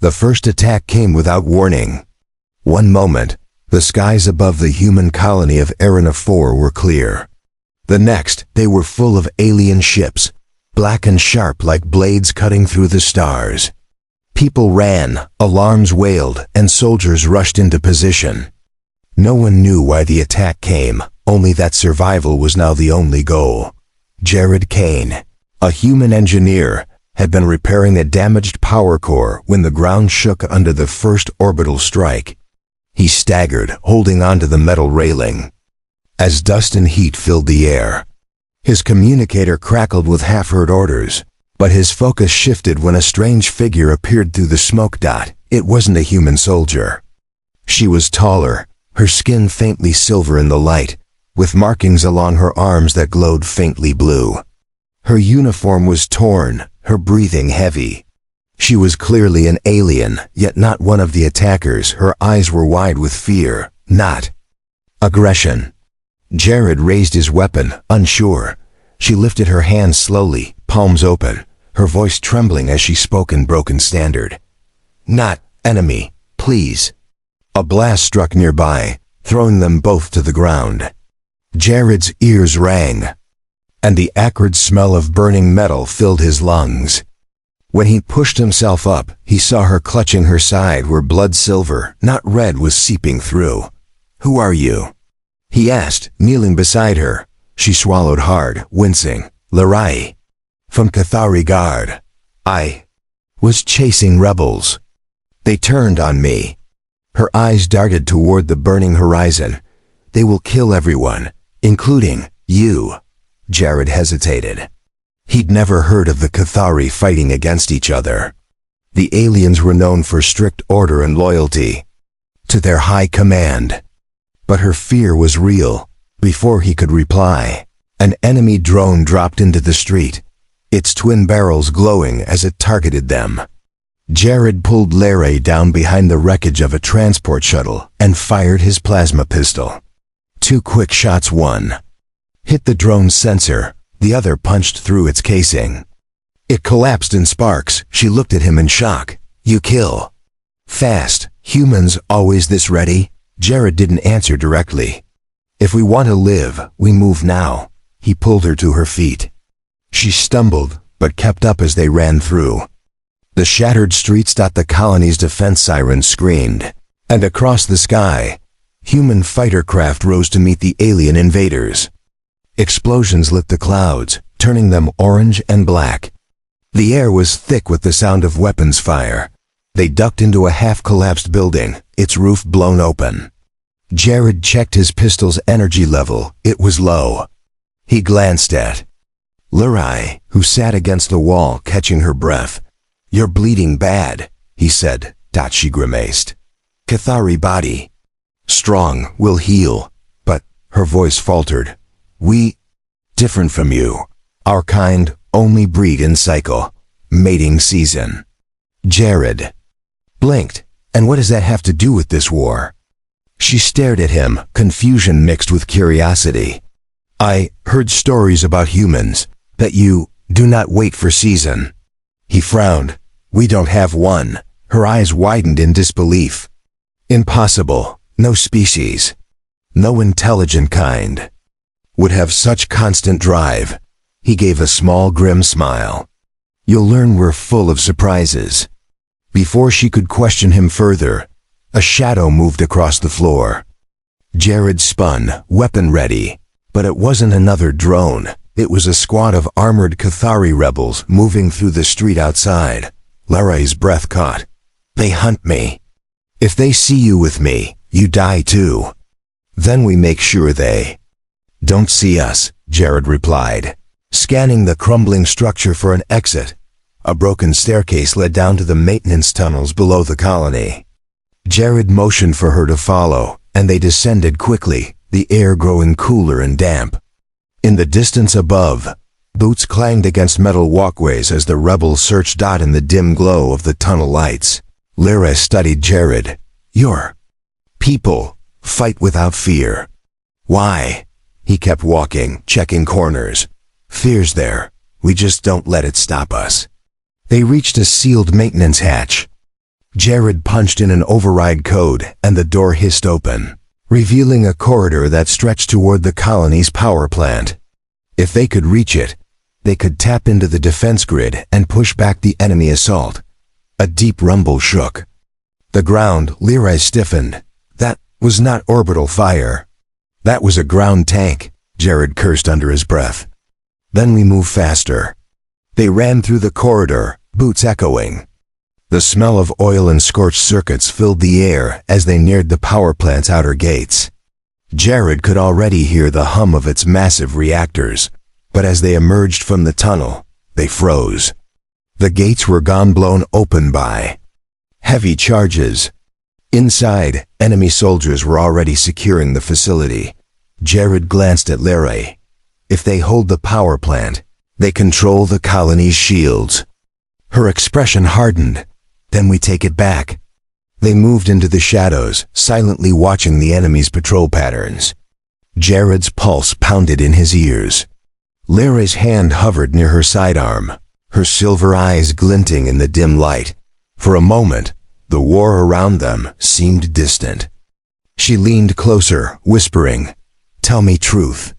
The first attack came without warning. One moment, the skies above the human colony of Arena 4 were clear. The next, they were full of alien ships, black and sharp like blades cutting through the stars. People ran, alarms wailed, and soldiers rushed into position. No one knew why the attack came, only that survival was now the only goal. Jared Kane, a human engineer, had been repairing a damaged power core when the ground shook under the first orbital strike. He staggered, holding onto the metal railing. As dust and heat filled the air, his communicator crackled with half-heard orders, but his focus shifted when a strange figure appeared through the smoke dot. It wasn't a human soldier. She was taller, her skin faintly silver in the light, with markings along her arms that glowed faintly blue. Her uniform was torn, her breathing heavy. She was clearly an alien, yet not one of the attackers. Her eyes were wide with fear, not aggression. Jared raised his weapon, unsure. She lifted her hands slowly, palms open, her voice trembling as she spoke in broken standard. "Not enemy, please." A blast struck nearby, throwing them both to the ground. Jared's ears rang, and the acrid smell of burning metal filled his lungs. When he pushed himself up, he saw her clutching her side where blood silver, not red, was seeping through. "Who are you?" he asked, kneeling beside her. She swallowed hard, wincing. "Lerai. From Kethari Guard. I was chasing rebels. They turned on me." Her eyes darted toward the burning horizon. "They will kill everyone, including you." Jared hesitated. He'd never heard of the Kethari fighting against each other. The aliens were known for strict order and loyalty to their high command. But her fear was real. Before he could reply, an enemy drone dropped into the street, its twin barrels glowing as it targeted them. Jared pulled Lerai down behind the wreckage of a transport shuttle and fired his plasma pistol. 2 quick shots, one hit the drone's sensor, the other punched through its casing. It collapsed in sparks. She looked at him in shock. "You kill fast. Humans always this ready?" Jared didn't answer directly. "If we want to live, we move now." He pulled her to her feet. She stumbled, but kept up as they ran through. The shattered streets. The colony's defense sirens screamed, and across the sky, human fighter craft rose to meet the alien invaders. Explosions lit the clouds, turning them orange and black. The air was thick with the sound of weapons fire. They ducked into a half-collapsed building, its roof blown open. Jared checked his pistol's energy level. It was low. He glanced at Lerai, who sat against the wall, catching her breath. "You're bleeding bad," he said. She grimaced. "Kethari body. Strong, will heal." But her voice faltered. "We different from you. Our kind only breed in cycle. Mating season." Jared blinked. "And what does that have to do with this war?" She stared at him, confusion mixed with curiosity. "I heard stories about humans, that you do not wait for season." He frowned. "We don't have one." Her eyes widened in disbelief. "Impossible. No species, no intelligent kind, would have such constant drive." He gave a small grim smile. "You'll learn we're full of surprises." Before she could question him further, a shadow moved across the floor. Jared spun, weapon ready, but it wasn't another drone. It was a squad of armored Kethari rebels moving through the street outside. Lerai's breath caught. "They hunt me. If they see you with me, you die too. Then we make sure they don't see us," Jared replied, scanning the crumbling structure for an exit. A broken staircase led down to the maintenance tunnels below the colony. Jared motioned for her to follow, and they descended quickly, the air growing cooler and damp. In the distance above, boots clanged against metal walkways as the rebels searched in the dim glow of the tunnel lights. Lerai studied Jared. "Your people fight without fear. Why?" He kept walking, checking corners. "Fear's there. We just don't let it stop us." They reached a sealed maintenance hatch. Jared punched in an override code and the door hissed open, revealing a corridor that stretched toward the colony's power plant. If they could reach it, they could tap into the defense grid and push back the enemy assault. A deep rumble shook. The ground, Lerai stiffened. That was not orbital fire. That was a ground tank, Jared cursed under his breath. Then we moved faster. They ran through the corridor, boots echoing. The smell of oil and scorched circuits filled the air as they neared the power plant's outer gates. Jared could already hear the hum of its massive reactors, but as they emerged from the tunnel, they froze. The gates were gone, blown open by heavy charges. Inside, enemy soldiers were already securing the facility. Jared glanced at Lerai. If they hold the power plant, they control the colony's shields. Her expression hardened. Then we take it back. They moved into the shadows, silently watching the enemy's patrol patterns. Jared's pulse pounded in his ears. Lerai's hand hovered near her sidearm, her silver eyes glinting in the dim light. For a moment, the war around them seemed distant. She leaned closer, whispering, "Tell me truth.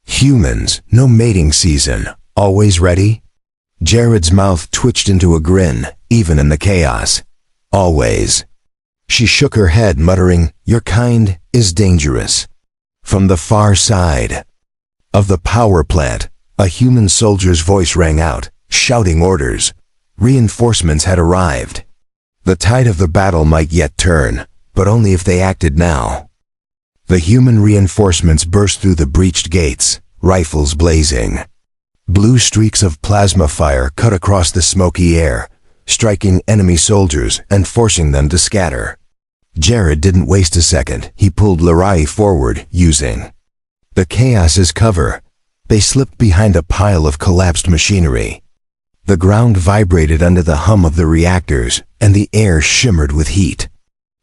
Humans, no mating season, always ready?" Jared's mouth twitched into a grin, even in the chaos. "Always." She shook her head, muttering, "Your kind is dangerous." From the far side of the power plant, a human soldier's voice rang out, shouting orders. Reinforcements had arrived. The tide of the battle might yet turn, but only if they acted now. The human reinforcements burst through the breached gates, rifles blazing. Blue streaks of plasma fire cut across the smoky air, striking enemy soldiers and forcing them to scatter. Jared didn't waste a second. He pulled Lerai forward, using the chaos as cover. They slipped behind a pile of collapsed machinery. The ground vibrated under the hum of the reactors, and the air shimmered with heat.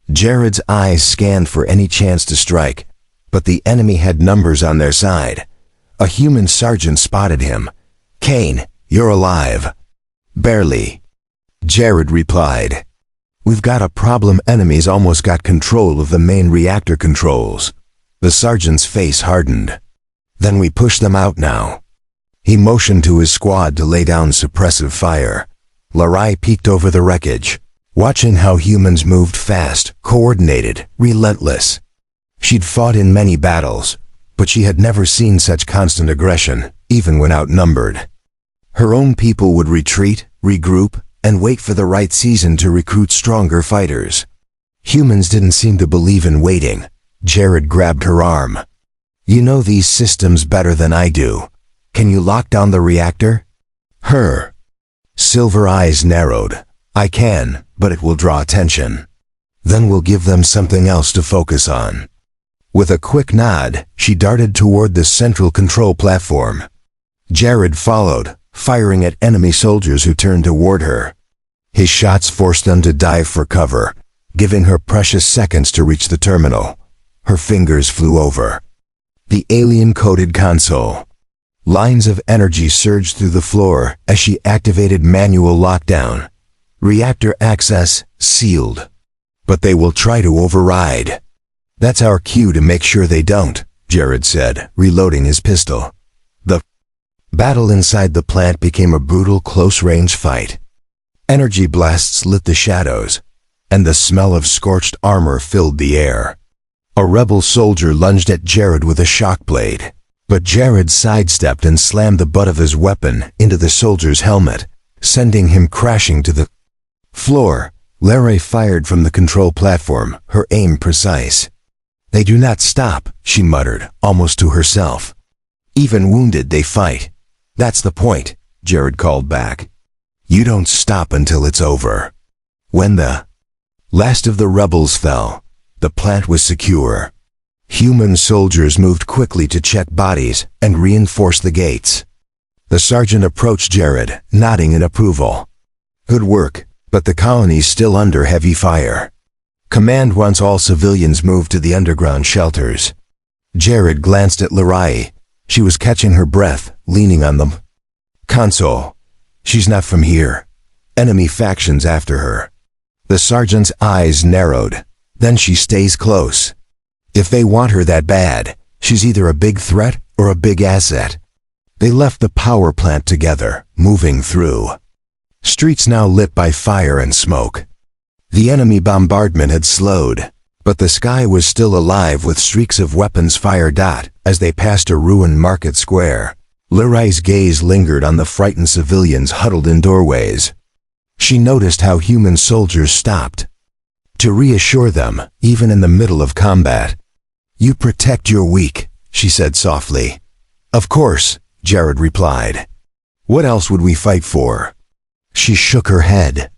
Jared's eyes scanned for any chance to strike, but the enemy had numbers on their side. A human sergeant spotted him. "Kane, you're alive." "Barely," Jared replied. "We've got a problem. Enemies almost got control of the main reactor controls." The sergeant's face hardened. "Then we push them out now." He motioned to his squad to lay down suppressive fire. Lerai peeked over the wreckage, watching how humans moved fast, coordinated, relentless. She'd fought in many battles, but she had never seen such constant aggression, even when outnumbered. Her own people would retreat, regroup, and wait for the right season to recruit stronger fighters. Humans didn't seem to believe in waiting. Jared grabbed her arm. "You know these systems better than I do. Can you lock down the reactor?" Her silver eyes narrowed. "I can, but it will draw attention. Then we'll give them something else to focus on." With a quick nod, she darted toward the central control platform. Jared followed, firing at enemy soldiers who turned toward her. His shots forced them to dive for cover, giving her precious seconds to reach the terminal. Her fingers flew over the alien-coded console. Lines of energy surged through the floor as she activated manual lockdown. "Reactor access sealed. But they will try to override." "That's our cue to make sure they don't," Jared said, reloading his pistol. The battle inside the plant became a brutal close-range fight. Energy blasts lit the shadows, and the smell of scorched armor filled the air. A rebel soldier lunged at Jared with a shock blade, but Jared sidestepped and slammed the butt of his weapon into the soldier's helmet, sending him crashing to the floor. Lerai fired from the control platform, her aim precise. "They do not stop," she muttered, almost to herself. "Even wounded, they fight." "That's the point," Jared called back. "You don't stop until it's over." When the last of the rebels fell, the plant was secure. Human soldiers moved quickly to check bodies and reinforce the gates. The sergeant approached Jared, nodding in approval. "Good work, but the colony's still under heavy fire. Command wants all civilians moved to the underground shelters." Jared glanced at Lerai. She was catching her breath, leaning on the console. "She's not from here. Enemy factions after her." The sergeant's eyes narrowed. Then she stays close. If they want her that bad, she's either a big threat or a big asset. They left the power plant together, moving through. Streets now lit by fire and smoke. The enemy bombardment had slowed, but the sky was still alive with streaks of weapons fire. As they passed a ruined market square, Lerai's gaze lingered on the frightened civilians huddled in doorways. She noticed how human soldiers stopped to reassure them, even in the middle of combat. "You protect your weak," she said softly. "Of course," Jared replied. "What else would we fight for?" She shook her head.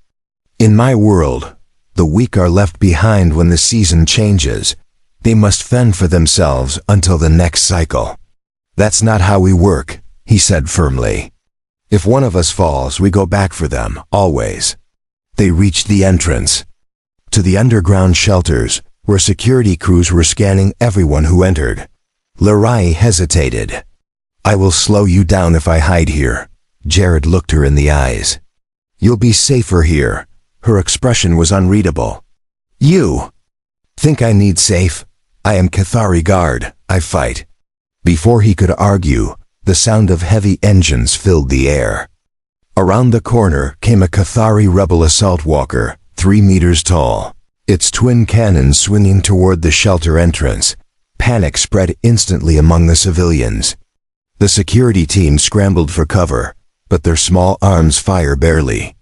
"In my world, the weak are left behind when the season changes. They must fend for themselves until the next cycle." "That's not how we work," he said firmly. "If one of us falls, we go back for them, always." They reached the entrance to the underground shelters, where security crews were scanning everyone who entered. Lerai hesitated. "I will slow you down if I hide here." Jared looked her in the eyes. "You'll be safer here." Her expression was unreadable. "You think I need safe? I am Kethari Guard. I fight." Before he could argue, the sound of heavy engines filled the air. Around the corner came a Kethari rebel assault walker, 3 meters tall, its twin cannons swinging toward the shelter entrance. Panic spread instantly among the civilians. The security team scrambled for cover, but their small arms fire barely.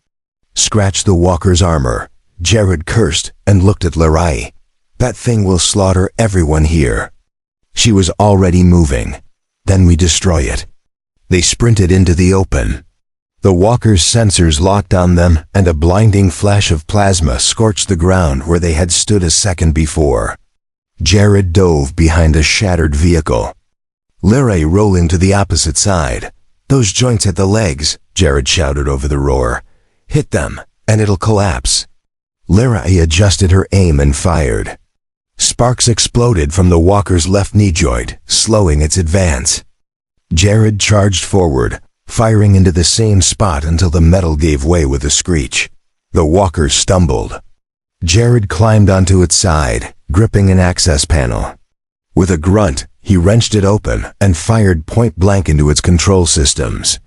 "Scratch the walker's armor," Jared cursed and looked at Lerai. "That thing will slaughter everyone here." She was already moving. "Then we destroy it." They sprinted into the open. The walker's sensors locked on them, and a blinding flash of plasma scorched the ground where they had stood a second before. Jared dove behind a shattered vehicle. Lerai rolling to the opposite side. "Those joints at the legs," Jared shouted over the roar. "Hit them, and it'll collapse." Lerai adjusted her aim and fired. Sparks exploded from the walker's left knee joint, slowing its advance. Jared charged forward, firing into the same spot until the metal gave way with a screech. The walker stumbled. Jared climbed onto its side, gripping an access panel. With a grunt, he wrenched it open and fired point-blank into its control systems.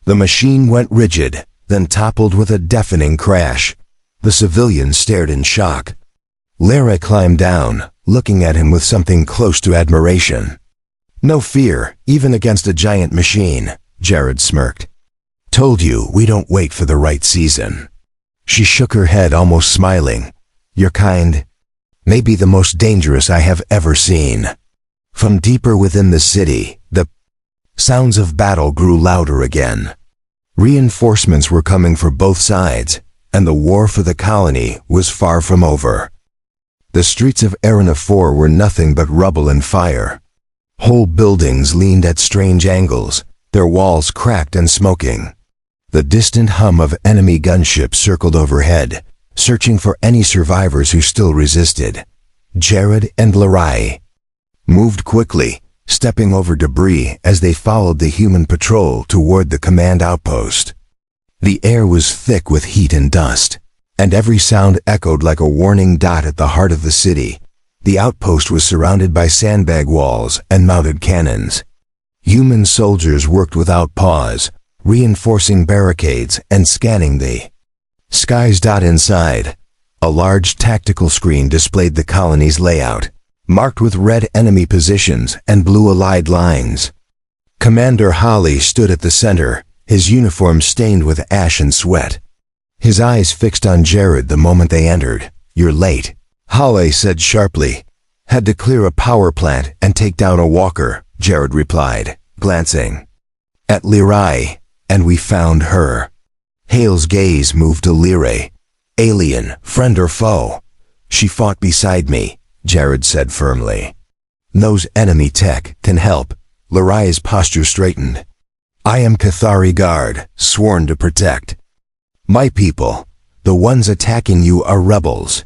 The machine went rigid, then toppled with a deafening crash. The civilians stared in shock. Lerai climbed down, looking at him with something close to admiration. "No fear, even against a giant machine," Jared smirked. "Told you, we don't wait for the right season." She shook her head, almost smiling. "Your kind may be the most dangerous I have ever seen." From deeper within the city, the sounds of battle grew louder again. Reinforcements were coming for both sides, and the war for the colony was far from over. The streets of Arena 4 were nothing but rubble and fire. Whole buildings leaned at strange angles, their walls cracked and smoking. The distant hum of enemy gunships circled overhead, searching for any survivors who still resisted. Jared and Lerai moved quickly, stepping over debris as they followed the human patrol toward the command outpost. The air was thick with heat and dust, and every sound echoed like a warning dot at the heart of the city. The outpost was surrounded by sandbag walls and mounted cannons. Human soldiers worked without pause, reinforcing barricades and scanning the skies. Inside, a large tactical screen displayed the colony's layout, marked with red enemy positions and blue Allied lines. Commander Holly stood at the center, his uniform stained with ash and sweat. His eyes fixed on Jared the moment they entered. "You're late," Holly said sharply. "Had to clear a power plant and take down a walker," Jared replied, glancing at Lerai. "And we found her." Hale's gaze moved to Lerai. "Alien, friend or foe?" "She fought beside me," Jared said firmly. "Knows enemy tech, can help." Lerai's posture straightened. "I am Kethari Guard, sworn to protect. My people, the ones attacking you, are rebels.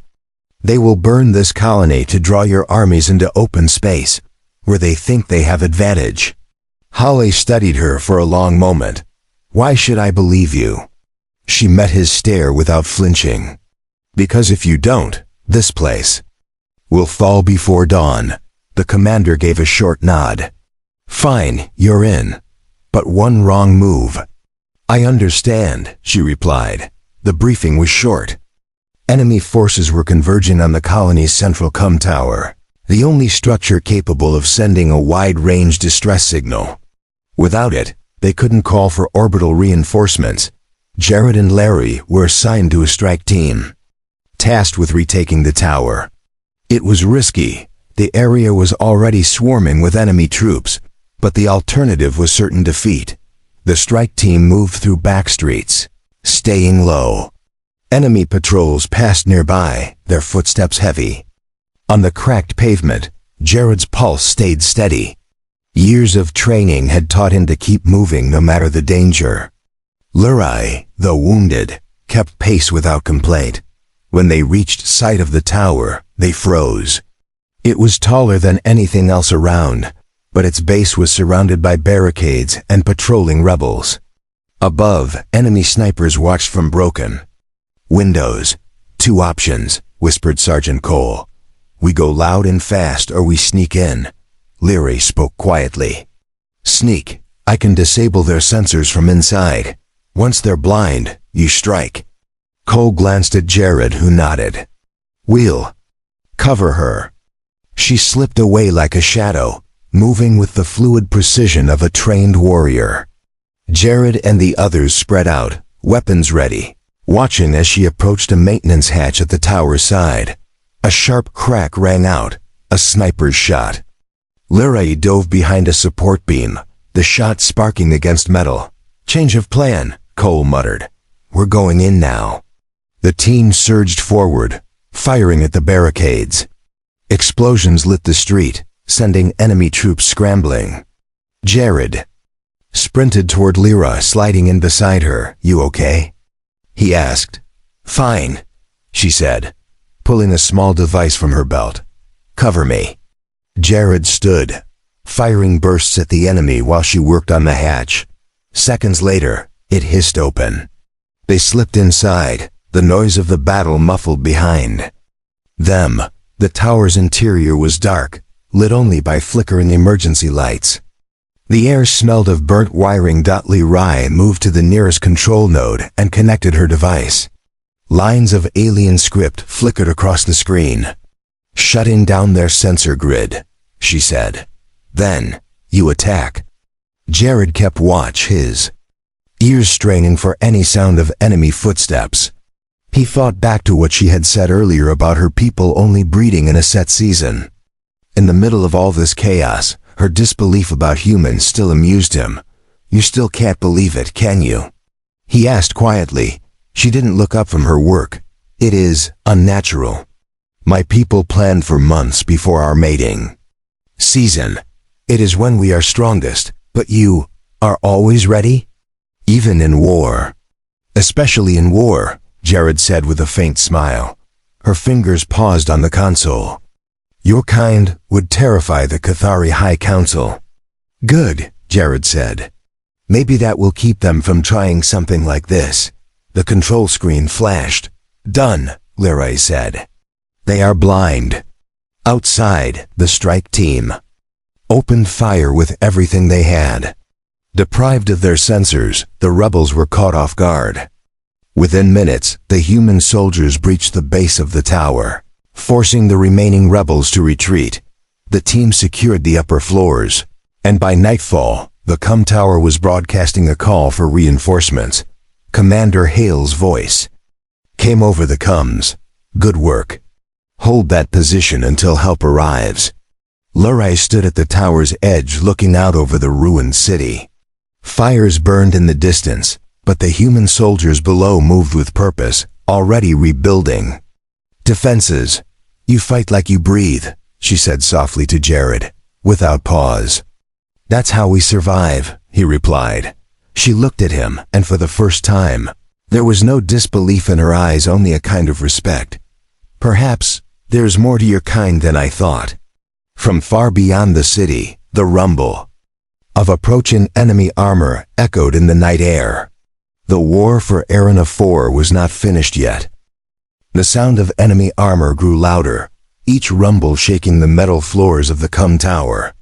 They will burn this colony to draw your armies into open space, where they think they have advantage." Holly studied her for a long moment. "Why should I believe you?" She met his stare without flinching. Because if you don't, this place will fall before dawn. The commander gave a short nod. Fine, you're in. But one wrong move. I understand, she replied. The briefing was short. Enemy forces were converging on the colony's central comm tower, the only structure capable of sending a wide-range distress signal. Without it, they couldn't call for orbital reinforcements. Jared and Lerai were assigned to a strike team, tasked with retaking the tower. It was risky. The area was already swarming with enemy troops, but the alternative was certain defeat. The strike team moved through back streets, staying low. Enemy patrols passed nearby, their footsteps heavy. On the cracked pavement, Jared's pulse stayed steady. Years of training had taught him to keep moving no matter the danger. Lerai, though wounded, kept pace without complaint. When they reached sight of the tower, they froze. It was taller than anything else around, but its base was surrounded by barricades and patrolling rebels. Above, enemy snipers watched from broken windows. 2 options, whispered Sergeant Cole. We go loud and fast or we sneak in. Lerai spoke quietly. Sneak. I can disable their sensors from inside. Once they're blind, you strike. Cole glanced at Jared, who nodded. We'll cover her. She slipped away like a shadow, moving with the fluid precision of a trained warrior. Jared and the others spread out, weapons ready, watching as she approached a maintenance hatch at the tower's side. A sharp crack rang out, a sniper's shot. Lerai dove behind a support beam, the shot sparking against metal. Change of plan, Cole muttered. We're going in now. The team surged forward, firing at the barricades. Explosions lit the street, sending enemy troops scrambling. Jared sprinted toward Lerai, sliding in beside her. You okay? He asked. Fine, she said, pulling a small device from her belt. Cover me. Jared stood, firing bursts at the enemy while she worked on the hatch. Seconds later, it hissed open. They slipped inside, the noise of the battle muffled behind them. The tower's interior was dark, lit only by flickering emergency lights. The air smelled of burnt wiring. Lerai moved to the nearest control node and connected her device. Lines of alien script flickered across the screen. Shutting down their sensor grid, she said. Then, you attack. Jared kept watch, his ears straining for any sound of enemy footsteps. He thought back to what she had said earlier about her people only breeding in a set season. In the middle of all this chaos, her disbelief about humans still amused him. You still can't believe it, can you? He asked quietly. She didn't look up from her work. It is unnatural. My people planned for months before our mating season. It is when we are strongest, but you are always ready? Even in war. Especially in war, Jared said with a faint smile. Her fingers paused on the console. Your kind would terrify the Kethari High Council. Good, Jared said. Maybe that will keep them from trying something like this. The control screen flashed. Done, Lerai said. They are blind. Outside, the strike team opened fire with everything they had. Deprived of their sensors, the rebels were caught off guard. Within minutes, the human soldiers breached the base of the tower, forcing the remaining rebels to retreat. The team secured the upper floors, and by nightfall, the comm tower was broadcasting a call for reinforcements. Commander Hale's voice came over the comms. Good work. Hold that position until help arrives. Lerai stood at the tower's edge looking out over the ruined city. Fires burned in the distance, but the human soldiers below moved with purpose, already rebuilding defenses. You fight like you breathe, she said softly to Jared, without pause. That's how we survive, he replied. She looked at him, and for the first time, there was no disbelief in her eyes, only a kind of respect. Perhaps there's more to your kind than I thought. From far beyond the city, the rumble of approaching enemy armor echoed in the night air. The war for Arena 4 was not finished yet. The sound of enemy armor grew louder, each rumble shaking the metal floors of the comm tower.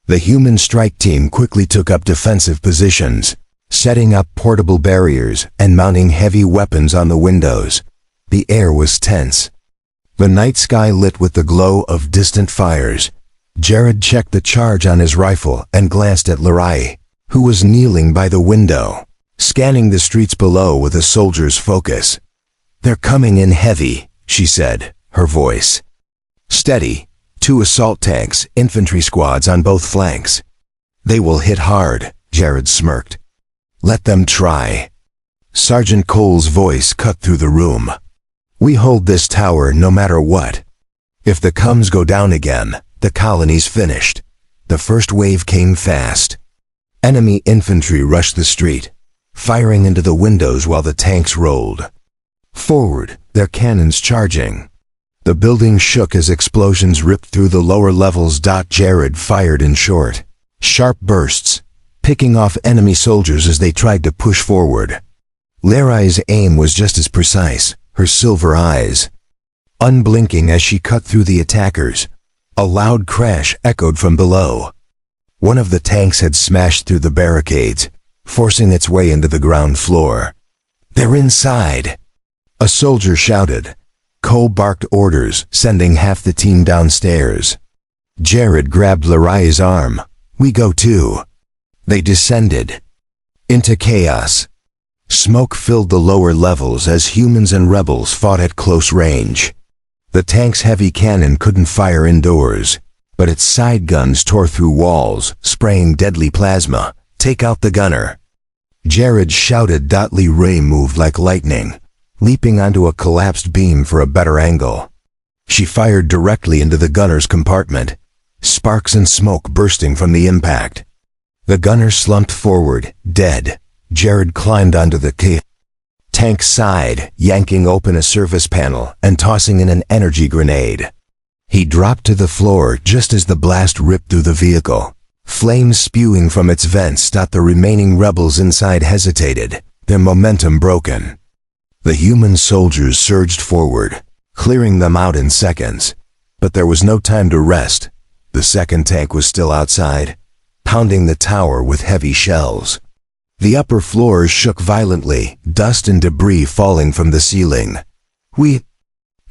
The human strike team quickly took up defensive positions, setting up portable barriers and mounting heavy weapons on the windows. The air was tense. The night sky lit with the glow of distant fires. Jared checked the charge on his rifle and glanced at Lerai, who was kneeling by the window, scanning the streets below with a soldier's focus. "They're coming in heavy," she said, her voice steady. 2 assault tanks, infantry squads on both flanks. "They will hit hard," Jared smirked. "Let them try." Sergeant Cole's voice cut through the room. "We hold this tower no matter what. If the comms go down again, the colony's finished." The first wave came fast. Enemy infantry rushed the street, firing into the windows while the tanks rolled forward, their cannons charging. The building shook as explosions ripped through the lower levels. Jared fired in short, sharp bursts, picking off enemy soldiers as they tried to push forward. Lerai's aim was just as precise, her silver eyes unblinking as she cut through the attackers. A loud crash echoed from below. One of the tanks had smashed through the barricades, forcing its way into the ground floor. "They're inside!" A soldier shouted. Cole barked orders, sending half the team downstairs. Jared grabbed Lerai's arm. "We go too." They descended into chaos. Smoke filled the lower levels as humans and rebels fought at close range. The tank's heavy cannon couldn't fire indoors, but its side guns tore through walls, spraying deadly plasma. "Take out the gunner!" Jared shouted. Lerai moved like lightning, leaping onto a collapsed beam for a better angle. She fired directly into the gunner's compartment, sparks and smoke bursting from the impact. The gunner slumped forward, dead. Jared climbed onto the tank's side, yanking open a service panel and tossing in an energy grenade. He dropped to the floor just as the blast ripped through the vehicle. Flames spewing from its vents. The remaining rebels inside hesitated, their momentum broken. The human soldiers surged forward, clearing them out in seconds. But there was no time to rest. The second tank was still outside, pounding the tower with heavy shells. The upper floors shook violently, dust and debris falling from the ceiling. "We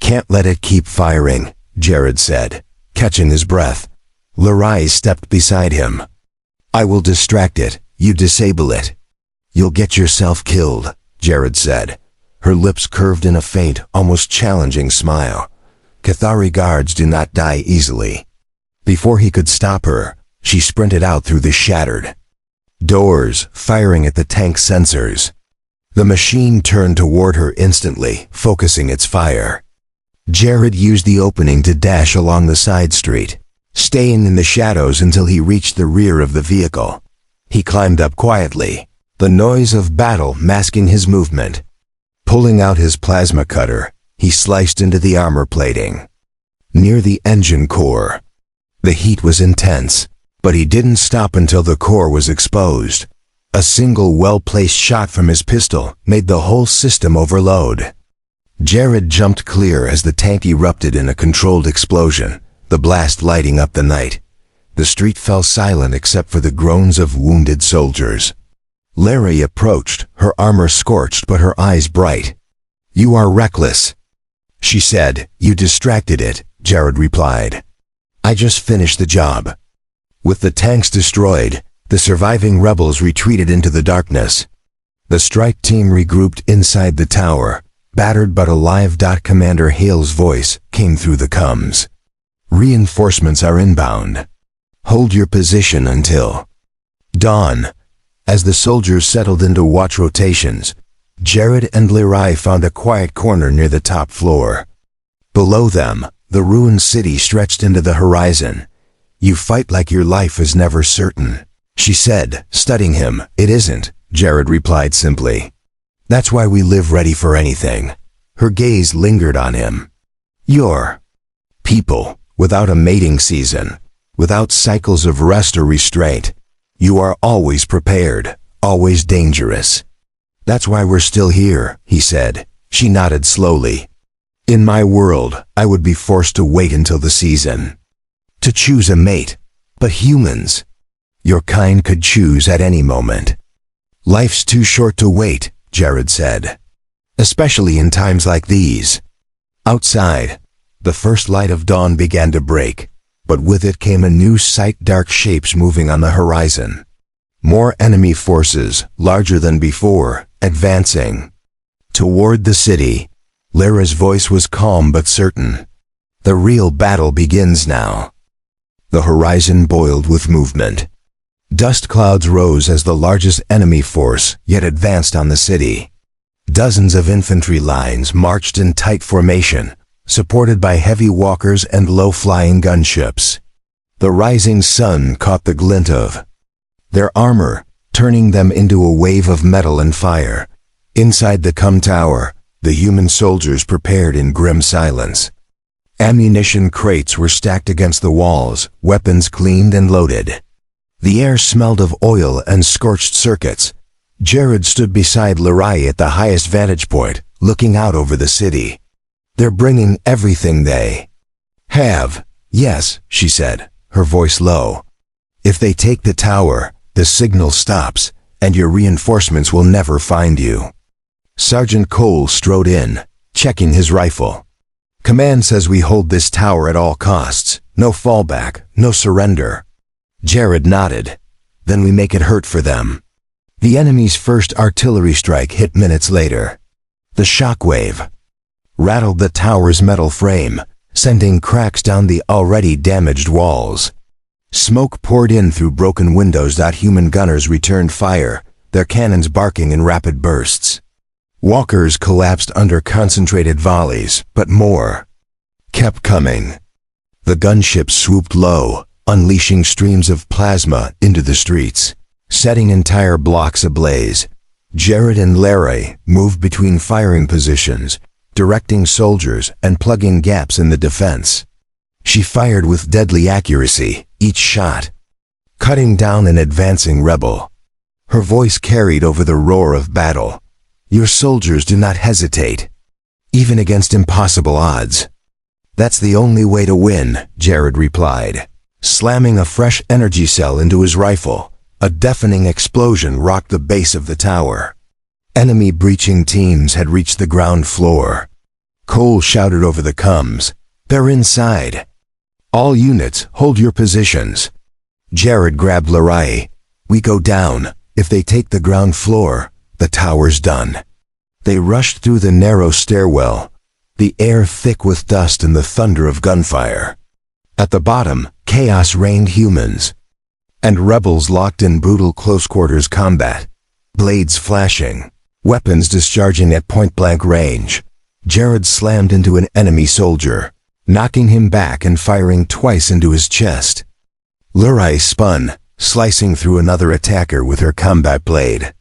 can't let it keep firing," Jared said, catching his breath. Lerai stepped beside him. "I will distract it, you disable it." "You'll get yourself killed," Jared said. Her lips curved in a faint, almost challenging smile. Kethari guards do not die easily. Before he could stop her, she sprinted out through the shattered doors, firing at the tank sensors. The machine turned toward her instantly, focusing its fire. Jared used the opening to dash along the side street, staying in the shadows until he reached the rear of the vehicle. He climbed up quietly, the noise of battle masking his movement. Pulling out his plasma cutter, he sliced into the armor plating near the engine core. The heat was intense, but he didn't stop until the core was exposed. A single well-placed shot from his pistol made the whole system overload. Jared jumped clear as the tank erupted in a controlled explosion, the blast lighting up the night. The street fell silent except for the groans of wounded soldiers. Lerai approached, her armor scorched but her eyes bright. "You are reckless," she said. "You distracted it," Jared replied. "I just finished the job." With the tanks destroyed, the surviving rebels retreated into the darkness. The strike team regrouped inside the tower, battered but alive. Commander Hale's voice came through the comms. "Reinforcements are inbound. Hold your position until dawn." As the soldiers settled into watch rotations, Jared and Lerai found a quiet corner near the top floor. Below them, the ruined city stretched into the horizon. "You fight like your life is never certain," she said, studying him. "It isn't," Jared replied simply. "That's why we live ready for anything." Her gaze lingered on him. "You're people, without a mating season, without cycles of rest or restraint. You are always prepared, always dangerous. That's why we're still here," he said. She nodded slowly. In my world, I would be forced to wait until the season. To choose a mate. But humans, your kind could choose at any moment. Life's too short to wait, Jared said. Especially in times like these. Outside, the first light of dawn began to break, but with it came a new sight: dark shapes moving on the horizon. More enemy forces, larger than before, advancing. Toward the city, Lerai's voice was calm but certain. The real battle begins now. The horizon boiled with movement. Dust clouds rose as the largest enemy force yet advanced on the city. Dozens of infantry lines marched in tight formation, supported by heavy walkers and low-flying gunships. The rising sun caught the glint of their armor, turning them into a wave of metal and fire. Inside the comm tower, the human soldiers prepared in grim silence. Ammunition crates were stacked against the walls, weapons cleaned and loaded. The air smelled of oil and scorched circuits. Jared stood beside Lerai at the highest vantage point, looking out over the city. They're bringing everything they have. Yes, she said, her voice low. If they take the tower, the signal stops, and your reinforcements will never find you. Sergeant Cole strode in, checking his rifle. Command says we hold this tower at all costs. No fallback, no surrender. Jared nodded. Then we make it hurt for them. The enemy's first artillery strike hit minutes later. The shockwave rattled the tower's metal frame, sending cracks down the already damaged walls. Smoke poured in through broken windows. Human gunners returned fire, their cannons barking in rapid bursts. Walkers collapsed under concentrated volleys, but more kept coming. The gunships swooped low, unleashing streams of plasma into the streets, setting entire blocks ablaze. Jared and Lerai moved between firing positions, directing soldiers and plugging gaps in the defense. She fired with deadly accuracy, each shot cutting down an advancing rebel. Her voice carried over the roar of battle. Your soldiers do not hesitate, even against impossible odds. That's the only way to win, Jared replied, slamming a fresh energy cell into his rifle. A deafening explosion rocked the base of the tower. Enemy breaching teams had reached the ground floor. Cole shouted over the comms, "They're inside. All units, hold your positions." Jared grabbed Lerai. "We go down. If they take the ground floor, the tower's done." They rushed through the narrow stairwell, the air thick with dust and the thunder of gunfire. At the bottom, chaos reigned. Humans and rebels locked in brutal close-quarters combat, blades flashing, weapons discharging at point-blank range. Jared slammed into an enemy soldier, knocking him back and firing twice into his chest. Lerai spun, slicing through another attacker with her combat blade.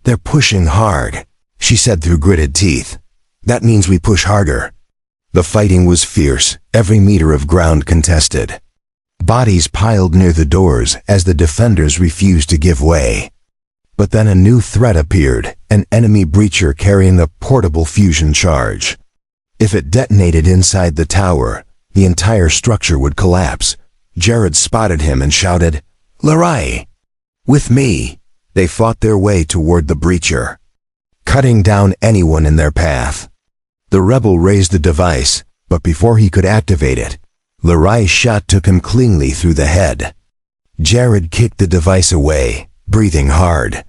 "They're pushing hard," she said through gritted teeth. "That means we push harder." The fighting was fierce, every meter of ground contested. Bodies piled near the doors as the defenders refused to give way. But then a new threat appeared, an enemy breacher carrying a portable fusion charge. If it detonated inside the tower, the entire structure would collapse. Jared spotted him and shouted, "Lerai! With me!" They fought their way toward the breacher, cutting down anyone in their path. The rebel raised the device, but before he could activate it, Lerai's shot took him cleanly through the head. Jared kicked the device away, breathing hard.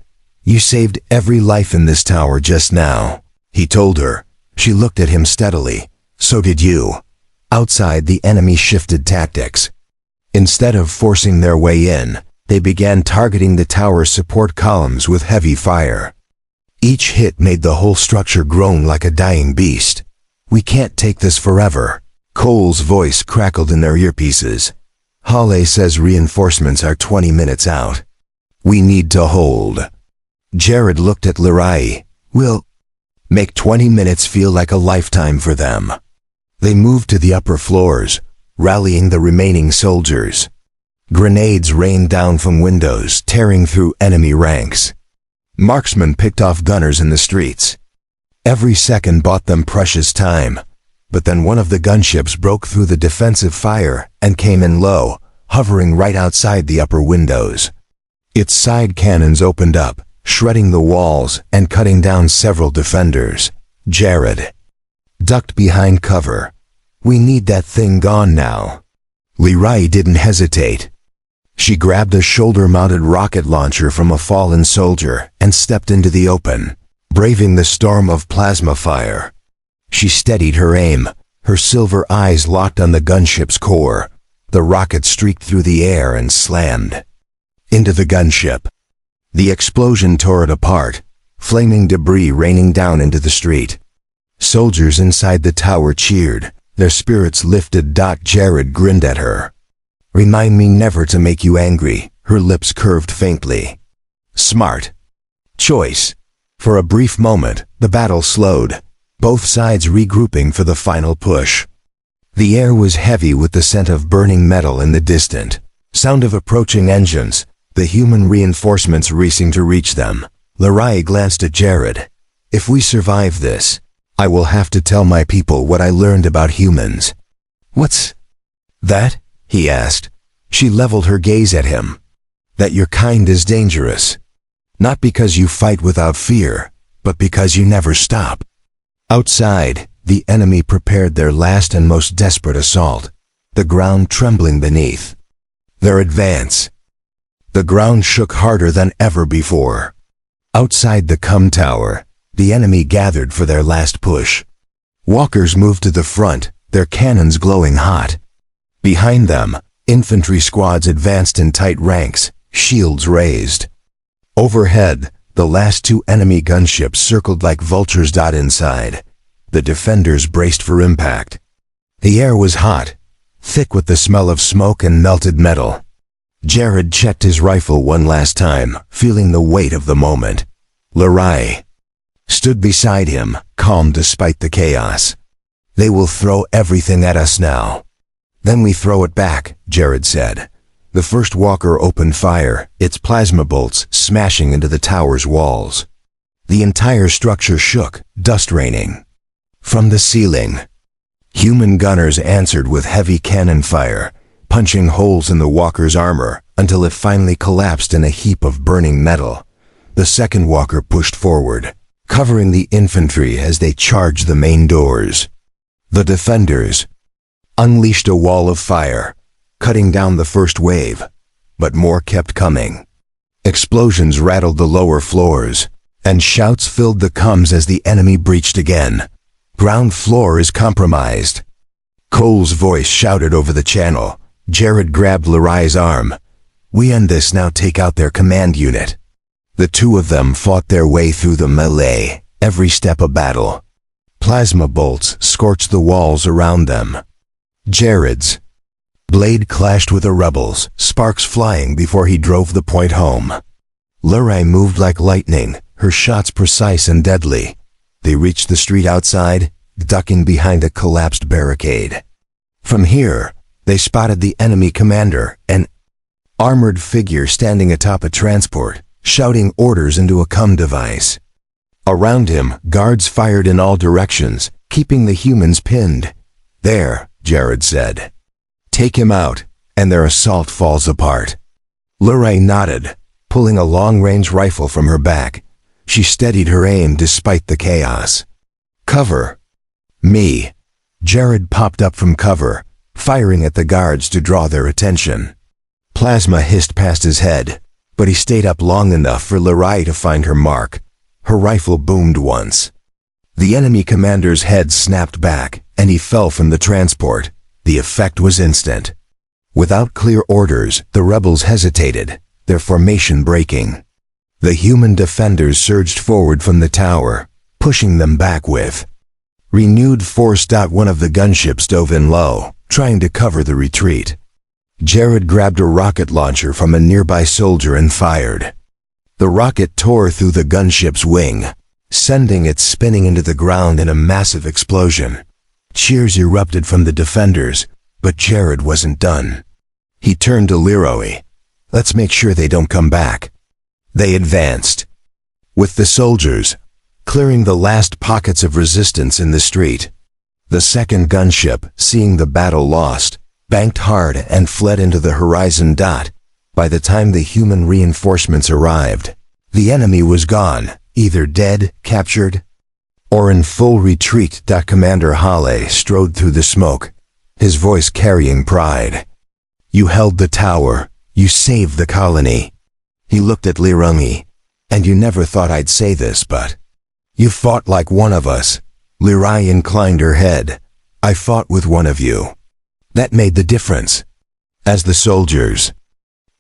"You saved every life in this tower just now," he told her. She looked at him steadily. "So did you." Outside, the enemy shifted tactics. Instead of forcing their way in, they began targeting the tower's support columns with heavy fire. Each hit made the whole structure groan like a dying beast. "We can't take this forever." Cole's voice crackled in their earpieces. "Hale says reinforcements are 20 minutes out. We need to hold." Jared looked at Lerai. "We'll make 20 minutes feel like a lifetime for them." They moved to the upper floors, rallying the remaining soldiers. Grenades rained down from windows, tearing through enemy ranks. Marksmen picked off gunners in the streets. Every second bought them precious time. But then one of the gunships broke through the defensive fire and came in low, hovering right outside the upper windows. Its side cannons opened up, shredding the walls and cutting down several defenders. Jared ducked behind cover. "We need that thing gone now." Lerai didn't hesitate. She grabbed a shoulder-mounted rocket launcher from a fallen soldier and stepped into the open, braving the storm of plasma fire. She steadied her aim, her silver eyes locked on the gunship's core. The rocket streaked through the air and slammed into the gunship. The explosion tore it apart, flaming debris raining down into the street. Soldiers inside the tower cheered, their spirits lifted. Jared grinned at her. "Remind me never to make you angry," her lips curved faintly. Smart choice. For a brief moment, the battle slowed, both sides regrouping for the final push. The air was heavy with the scent of burning metal in the distant sound of approaching engines, the human reinforcements racing to reach them. Lerai glanced at Jared. "If we survive this, I will have to tell my people what I learned about humans." "What's that?" he asked. She leveled her gaze at him. "That your kind is dangerous. Not because you fight without fear, but because you never stop." Outside, the enemy prepared their last and most desperate assault, the ground trembling beneath their advance. The ground shook harder than ever before. Outside the comm tower, the enemy gathered for their last push. Walkers moved to the front, their cannons glowing hot. Behind them, infantry squads advanced in tight ranks, shields raised. Overhead, the last two enemy gunships circled like vultures. Inside, the defenders braced for impact. The air was hot, thick with the smell of smoke and melted metal. Jared checked his rifle one last time, feeling the weight of the moment. Lerai stood beside him, calm despite the chaos. "They will throw everything at us now. Then we throw it back," Jared said. The first walker opened fire, its plasma bolts smashing into the tower's walls. The entire structure shook, dust raining from the ceiling. Human gunners answered with heavy cannon fire, punching holes in the walker's armor until it finally collapsed in a heap of burning metal. The second walker pushed forward, covering the infantry as they charged the main doors. The defenders unleashed a wall of fire, cutting down the first wave, but more kept coming. Explosions rattled the lower floors, and shouts filled the comms as the enemy breached again. "Ground floor is compromised." Cole's voice shouted over the channel. Jared grabbed Lerai's arm. "We end this now. Take out their command unit." The two of them fought their way through the melee, every step a battle. Plasma bolts scorched the walls around them. Jared's blade clashed with a rebel's, sparks flying before he drove the point home. Lerai moved like lightning, her shots precise and deadly. They reached the street outside, ducking behind a collapsed barricade. From here, they spotted the enemy commander, an armored figure standing atop a transport, shouting orders into a comm device. Around him, guards fired in all directions, keeping the humans pinned. "There," Jared said. "Take him out, and their assault falls apart." Lerai nodded, pulling a long-range rifle from her back. She steadied her aim despite the chaos. "Cover me." Jared popped up from cover, firing at the guards to draw their attention. Plasma hissed past his head, but he stayed up long enough for Lerai to find her mark. Her rifle boomed once. The enemy commander's head snapped back, and he fell from the transport. The effect was instant. Without clear orders, the rebels hesitated, their formation breaking. The human defenders surged forward from the tower, pushing them back with renewed force. One of the gunships dove in low, trying to cover the retreat. Jared grabbed a rocket launcher from a nearby soldier and fired. The rocket tore through the gunship's wing, sending it spinning into the ground in a massive explosion. Cheers erupted from the defenders, but Jared wasn't done. He turned to Lerai. "Let's make sure they don't come back." They advanced, with the soldiers clearing the last pockets of resistance in the street. The second gunship, seeing the battle lost, banked hard and fled into the horizon. By the time the human reinforcements arrived, the enemy was gone, either dead, captured, or in full retreat. Commander Hale strode through the smoke, his voice carrying pride. You held the tower, you saved the colony. He looked at Lerai. And you never thought I'd say this, but you fought like one of us. Lerai inclined her head. I fought with one of you. That made the difference. As the soldiers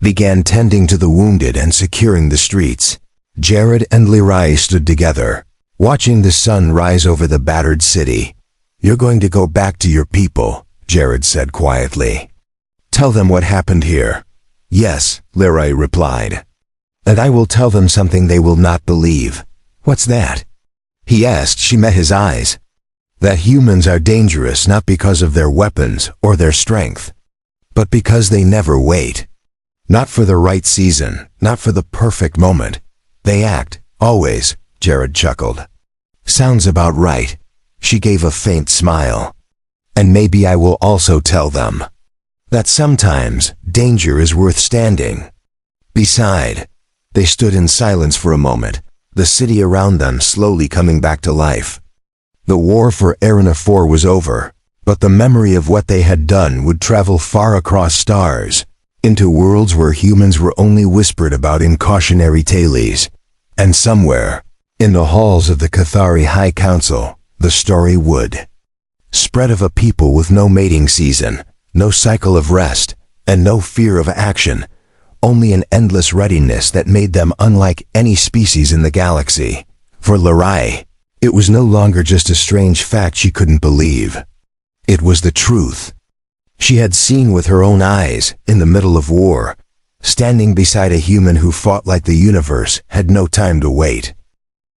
began tending to the wounded and securing the streets, Jared and Lerai stood together, watching the sun rise over the battered city. You're going to go back to your people, Jared said quietly. Tell them what happened here. Yes, Lerai replied. And I will tell them something they will not believe. What's that? He asked. She met his eyes. That humans are dangerous not because of their weapons or their strength, but because they never wait. Not for the right season, not for the perfect moment. They act, always, Jared chuckled. Sounds about right. She gave a faint smile. And maybe I will also tell them that sometimes danger is worth standing beside. They stood in silence for a moment, the city around them slowly coming back to life. The war for Arena 4 was over, but the memory of what they had done would travel far across stars, into worlds where humans were only whispered about in cautionary tales. And somewhere, in the halls of the Kethari High Council, the story would spread of a people with no mating season, no cycle of rest, and no fear of action, only an endless readiness that made them unlike any species in the galaxy. For Lerai, it was no longer just a strange fact she couldn't believe. It was the truth. She had seen with her own eyes, in the middle of war, standing beside a human who fought like the universe had no time to wait.